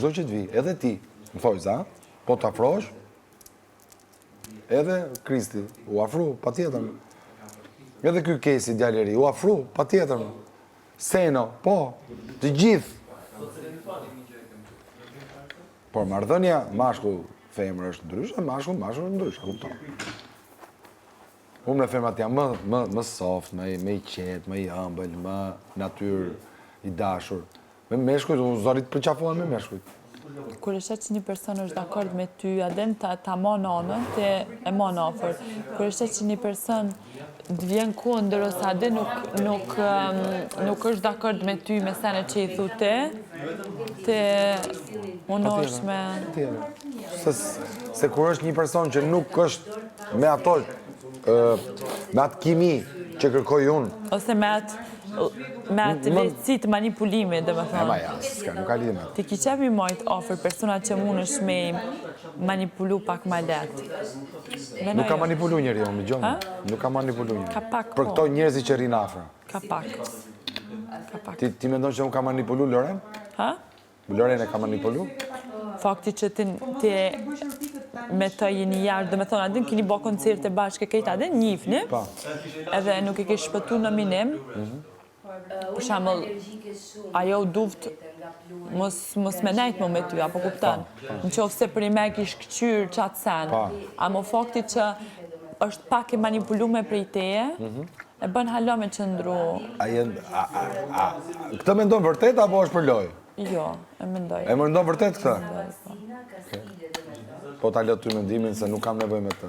kushdo që të vi, edhe ti, më thoj, za, po të afrosh, edhe Kristi, u afru, pa tjetër. Edhe ky Kesi, djalleri, u afru, pa tjetër. Seno, po, të gjithë. Por marrëdhënia, mashkull, femër është ndryshe, mashkull është ndryshe, kupton. Unë me femrat jam më soft, më i qetë, më i ëmbël, më natyrë, i dashur. Me meshkujt, unë zorit përqafuan me meshkujt. Kur e shet që një person është dakord me ty, adem ta mon anën, te e mon ofër. Kur e shet që një person të vjen kundër ose adem nuk është dakord me ty me sene që i thu te unë është me... Se kur është një person që nuk është me ato, me atë kimi që kërkoj unë. Ose me atë lehtësi të manipulimi, dhe me thonë. Ma ja, nuk ka lidhje me atë. Ti ki qefi mojt ofër persona që mund është me manipulu pak ma letë. Nuk ka manipulu njëri, unë, gjonë. Nuk ka manipulu njëri. Ka pak për këto njerëzi që rinë afër. Ka pak. Ti mendon që unë ka manipulu Loren? Ha? Loren e ka manipulu? Fakti që ti me të jeni jarë, dhe me thonë, adin kini bo koncerte bashkë kejt adin njifni, edhe nuk i ke shpëtu në minim, për shamëll, ajo duft mos me nejtë më me ty, apo kuptan, në qofë se për i me kish këqyrë qatë sen, a më fakti që është pak e manipulume prej teje, e bën halo me qëndru. Këtë mendon vërtet, apo është për loj? Jo, e mendoj. E mendon vërtet këtë? Po ta lë ty mendimin se nuk kam nevojë me të.